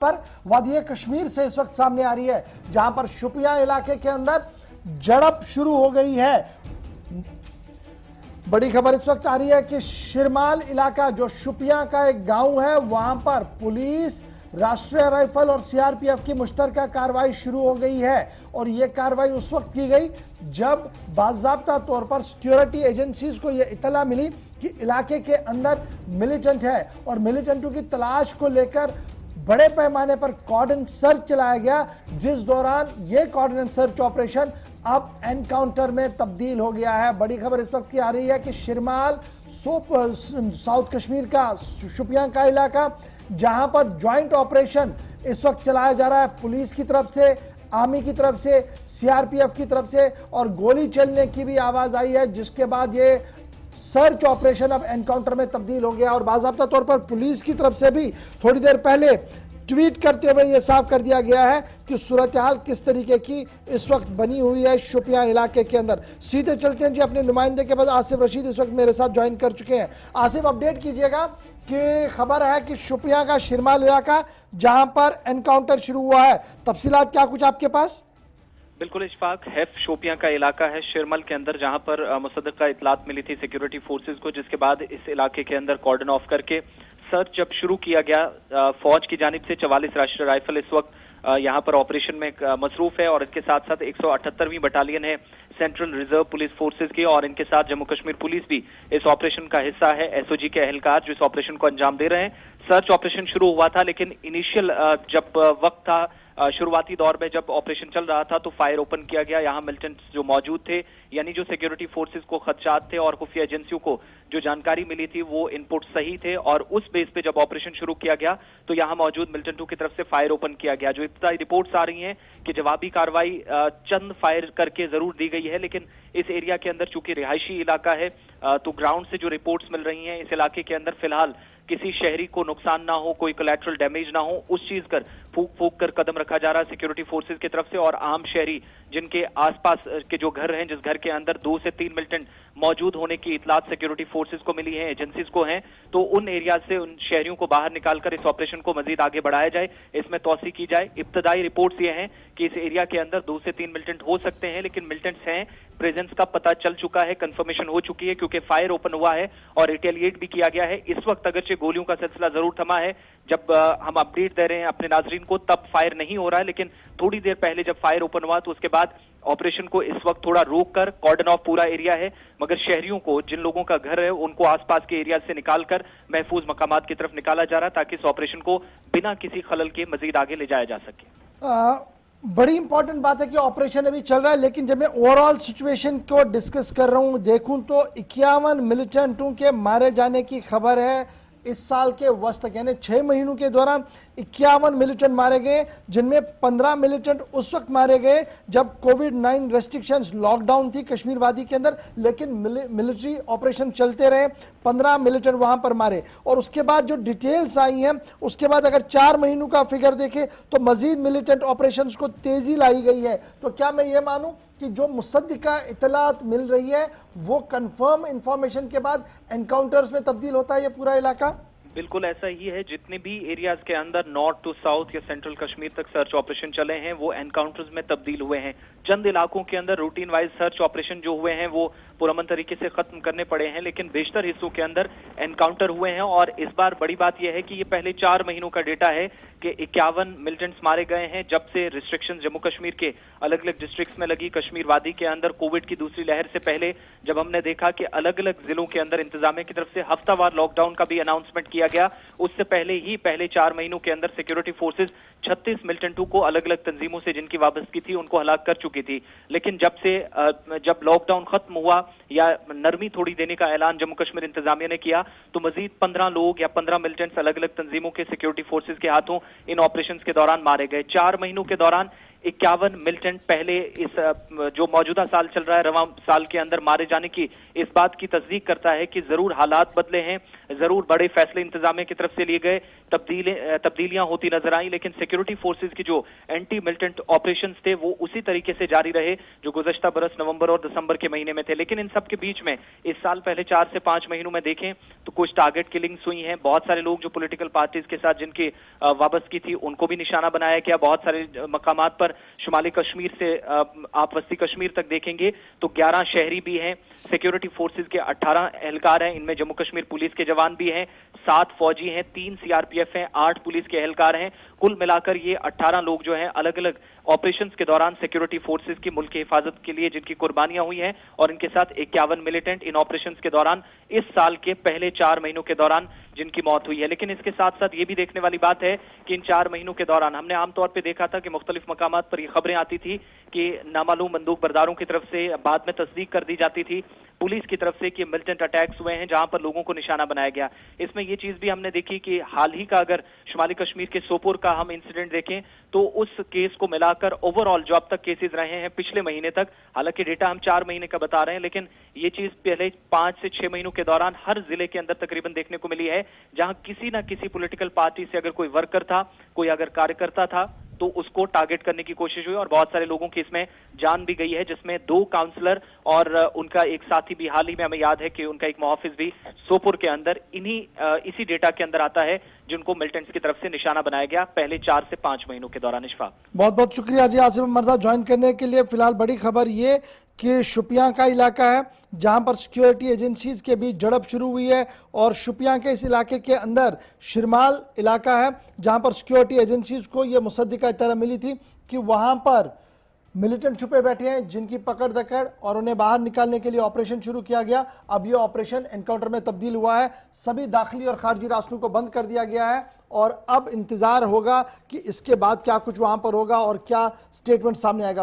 पर वादी कश्मीर से इस वक्त सामने आ रही है, जहां पर शुपियां इलाके के अंदर झड़प शुरू हो गई है। बड़ी खबर इस वक्त आ रही है कि शिरमाल इलाका जो शुपियां का एक गांव है, वहां पर पुलिस, राष्ट्रीय राइफल और सीआरपीएफ की मुश्तरका कार्रवाई शुरू हो गई है। और यह कार्रवाई उस वक्त की गई जब बाज़ाब्ता तौर पर सिक्योरिटी एजेंसीज को यह इतला मिली कि इलाके के अंदर मिलिटेंट है और मिलिटेंटों की तलाश को लेकर बड़े पैमाने पर कॉर्डन सर्च चलाया गया, जिस दौरान यह कॉर्डन सर्च ऑपरेशन अब एनकाउंटर में तब्दील हो गया है। बड़ी खबर इस वक्त की आ रही है कि शिरमाल साउथ कश्मीर का शुपियां का इलाका, जहां पर ज्वाइंट ऑपरेशन इस वक्त चलाया जा रहा है, पुलिस की तरफ से, आर्मी की तरफ से, सीआरपीएफ की तरफ से, और गोली चलने की भी आवाज आई है, जिसके बाद ये सर्च ऑपरेशन अब एनकाउंटर में तब्दील हो गया। और बाज़ाब्ता तौर पर पुलिस की तरफ से भी थोड़ी देर पहले ट्वीट करते हुए यह साफ कर दिया गया है कि सूरत हाल किस तरीके की इस वक्त बनी हुई है शुपियां इलाके के अंदर। सीधे चलते हैं जी अपने नुमाइंदे के पास। आसिफ रशीद इस वक्त मेरे साथ ज्वाइन कर चुके हैं। आसिफ, अपडेट कीजिएगा कि खबर है कि शुपियां का शिरमाल इलाका जहां पर एनकाउंटर शुरू हुआ है, तफसीलात क्या कुछ आपके पास? बिल्कुल इशफाक, हैफ शोपियां का इलाका है शिरमल के अंदर, जहां पर मुसद्दक़ा इतलात मिली थी सिक्योरिटी फोर्सेस को, जिसके बाद इस इलाके के अंदर कॉर्डन ऑफ करके सर्च जब शुरू किया गया फौज की जानिब से। 44 राष्ट्रीय राइफल इस वक्त यहाँ पर ऑपरेशन में मसरूफ है और इसके साथ साथ 178वीं बटालियन है सेंट्रल रिजर्व पुलिस फोर्सेस की, और इनके साथ जम्मू कश्मीर पुलिस भी इस ऑपरेशन का हिस्सा है। एसओजी के अहलकार जो इस ऑपरेशन को अंजाम दे रहे हैं। सर्च ऑपरेशन शुरू हुआ था, लेकिन इनिशियल जब वक्त था, शुरुआती दौर में जब ऑपरेशन चल रहा था, तो फायर ओपन किया गया। यहाँ मिलिटेंट्स जो मौजूद थे, यानी जो सिक्योरिटी फोर्सेस को खदशात थे और खुफिया एजेंसियों को जो जानकारी मिली थी, वो इनपुट सही थे, और उस बेस पे जब ऑपरेशन शुरू किया गया तो यहाँ मौजूद मिलिटेंटों की तरफ से फायर ओपन किया गया। जो इब्तदाई रिपोर्ट्स आ रही हैं कि जवाबी कार्रवाई चंद फायर करके जरूर दी गई है, लेकिन इस एरिया के अंदर चूंकि रिहायशी इलाका है, तो ग्राउंड से जो रिपोर्ट्स मिल रही हैं, इस इलाके के अंदर फिलहाल किसी शहरी को नुकसान ना हो, कोई कोलैटरल डैमेज ना हो, उस चीज कर फूक कर कदम रखा जा रहा है सिक्योरिटी फोर्सेस की तरफ से। और आम शहरी जिनके आसपास के जो घर हैं, जिस घर के अंदर 2 से 3 मिलिटेंट मौजूद होने की इतलात सिक्योरिटी फोर्सेस को मिली है, एजेंसीज को हैं, तो उन एरिया से उन शहरियों को बाहर निकालकर इस ऑपरेशन को मजीद आगे बढ़ाया जाए, इसमें तौसी की जाए। इब्तदाई रिपोर्ट्स ये हैं कि इस एरिया के अंदर 2 से 3 मिलिटेंट हो सकते हैं, लेकिन मिलिटेंट्स हैं, प्रेजेंस का पता चल चुका है, कंफर्मेशन हो चुकी है, क्योंकि फायर ओपन हुआ है और रिटेलिएट भी किया गया है। इस वक्त अगरचे गोलियों का सिलसिला जरूर थमा है, जब हम अपडेट दे रहे हैं अपने नाजरीन को, तब फायर नहीं हो रहा है, लेकिन थोड़ी देर पहले जब फायर ओपन हुआ तो उसके बाद ऑपरेशन को इस वक्त थोड़ा रोक कर कॉर्डन ऑफ पूरा एरिया है, मगर शहरियों को, जिन लोगों का घर है, उनको आसपास के एरिया से निकालकर महफूज मकामात की तरफ निकाला जा रहा है, ताकि इस ऑपरेशन को बिना किसी खलल के मजीद आगे ले जाया जा सके। बड़ी इंपॉर्टेंट बात है कि ऑपरेशन अभी चल रहा है, लेकिन जब मैं ओवरऑल सिचुएशन को डिस्कस कर रहा हूं, देखूं तो 51 मिलिटेंटों के मारे जाने की खबर है इस साल के वस्त तक, यानी 6 महीनों के दौरान 51 मिलिटेंट मारे गए, जिनमें 15 मिलिटेंट उस वक्त मारे गए जब कोविड-19 रेस्ट्रिक्शंस, लॉकडाउन थी कश्मीर वादी के अंदर, लेकिन मिलिट्री ऑपरेशन चलते रहे, 15 मिलिटेंट वहां पर मारे। और उसके बाद जो डिटेल्स आई हैं, उसके बाद अगर 4 महीनों का फिगर देखें तो मजीद मिलिटेंट ऑपरेशंस को तेजी लाई गई है। तो क्या मैं ये मानूं कि जो मुसद्दिका इतलात मिल रही है, वो कंफर्म इंफॉर्मेशन के बाद एनकाउंटर्स में तब्दील होता है ये पूरा इलाका? बिल्कुल ऐसा ही है। जितने भी एरियाज के अंदर नॉर्थ टू साउथ या सेंट्रल कश्मीर तक सर्च ऑपरेशन चले हैं, वो एनकाउंटर्स में तब्दील हुए हैं। चंद इलाकों के अंदर रूटीन वाइज सर्च ऑपरेशन जो हुए हैं वो पुरअमन तरीके से खत्म करने पड़े हैं, लेकिन बेशतर हिस्सों के अंदर एनकाउंटर हुए हैं। और इस बार बड़ी बात यह है कि ये पहले 4 महीनों का डेटा है कि 51 मिलिटेंट्स मारे गए हैं जब से रिस्ट्रिक्शन जम्मू कश्मीर के अलग अलग डिस्ट्रिक्ट्स में लगी। कश्मीर वादी के अंदर कोविड की दूसरी लहर से पहले जब हमने देखा कि अलग अलग जिलों के अंदर इंतजामिया की तरफ से हफ्तावार लॉकडाउन का भी अनाउंसमेंट किया गया, उससे पहले ही पहले 4 महीनों के अंदर सिक्योरिटी फोर्सेस 36 मिलिटेंटों को अलग अलग तंजीमों से जिनकी वाबस्तगी थी उनको हलाक कर चुकी थी। लेकिन जब लॉकडाउन खत्म हुआ या नरमी थोड़ी देने का ऐलान जम्मू कश्मीर इंतजामिया ने किया, तो मजीद 15 लोग या 15 मिलिटेंट्स अलग अलग तंजीमों के सिक्योरिटी फोर्सेस के हाथों इन ऑपरेशंस के दौरान मारे गए। 4 महीनों के दौरान 51 मिलिटेंट पहले इस जो मौजूदा साल चल रहा है रवां साल के अंदर मारे जाने की इस बात की तस्दीक करता है कि जरूर हालात बदले हैं, जरूर बड़े फैसले इंतजामिया की तरफ से लिए गए, तब्दीलियां होती नजर आई, लेकिन सिक्योरिटी फोर्सेज की जो एंटी मिलिटेंट ऑपरेशंस थे वो उसी तरीके से जारी रहे जो गुज़श्ता बरस नवंबर और दिसंबर के महीने में थे। लेकिन इन सब के बीच में इस साल पहले 4 से 5 महीनों में देखें तो कुछ टारगेट किलिंग्स हुई हैं। बहुत सारे लोग जो पॉलिटिकल पार्टीज के साथ जिनकी वाबस्तगी थी उनको भी निशाना बनाया गया। बहुत सारे मकामात पर शुमाली कश्मीर से आप वस्ती कश्मीर तक देखेंगे तो 11 शहरी भी हैं, सिक्योरिटी फोर्सेज के 18 एहलकार हैं, इनमें जम्मू कश्मीर पुलिस के जवान भी हैं, 7 फौजी हैं, 3 सीआरपीएफ हैं, 8 पुलिस के एहलकार हैं। कुल मिलाकर ये 18 लोग जो हैं अलग अलग ऑपरेशंस के दौरान सिक्योरिटी फोर्सेज की मुल्क की हिफाजत के लिए जिनकी कुर्बानियां हुई हैं, और इनके साथ 51 मिलिटेंट इन ऑपरेशंस के दौरान इस साल के पहले 4 महीनों के दौरान जिनकी मौत हुई है। लेकिन इसके साथ साथ ये भी देखने वाली बात है कि इन 4 महीनों के दौरान हमने आमतौर पर देखा था कि मुख्तलिफ मकामात पर ये खबरें आती थी कि नामालूम बंदूक बरदारों की तरफ से बाद में तस्दीक कर दी जाती थी पुलिस की तरफ से कि मिलिटेंट अटैक्स हुए हैं जहां पर लोगों को निशाना बनाया गया। इसमें यह चीज भी हमने देखी कि हाल ही का अगर शुमाली कश्मीर के सोपोर का हम इंसिडेंट देखें तो उस केस को मिलाकर ओवरऑल जो अब तक केसेस रहे हैं पिछले महीने तक, हालांकि डेटा हम 4 महीने का बता रहे हैं, लेकिन ये चीज पहले 5 से 6 महीनों के दौरान हर जिले के अंदर तकरीबन देखने को मिली है जहां किसी न किसी पॉलिटिकल पार्टी से अगर कोई वर्कर था, कोई अगर कार्यकर्ता था तो उसको टारगेट करने की कोशिश हुई और बहुत सारे लोगों की इसमें जान भी गई है, जिसमें 2 काउंसलर और उनका एक साथी भी हाल ही में हमें याद है कि उनका एक मुहाफिज भी सोपुर के अंदर इसी डेटा के अंदर आता है जिनको मिलिटेंट्स की तरफ से निशाना बनाया गया पहले 4 से 5 महीनों के दौरान। इशफाक, बहुत बहुत शुक्रिया जी आसिफ मर्जा ज्वाइन करने के लिए। फिलहाल बड़ी खबर ये कि शुपियां का इलाका है जहां पर सिक्योरिटी एजेंसीज के बीच झड़प शुरू हुई है और शुपियां के इस इलाके के अंदर शिरमाल इलाका है जहां पर सिक्योरिटी एजेंसीज को यह मुसद्दिका इत्तला मिली थी कि वहां पर मिलिटेंट छुपे बैठे हैं जिनकी पकड़ दकड़ और उन्हें बाहर निकालने के लिए ऑपरेशन शुरू किया गया। अब यह ऑपरेशन एनकाउंटर में तब्दील हुआ है, सभी दाखिली और खारजी रास्तों को बंद कर दिया गया है और अब इंतजार होगा कि इसके बाद क्या कुछ वहां पर होगा और क्या स्टेटमेंट सामने आएगा।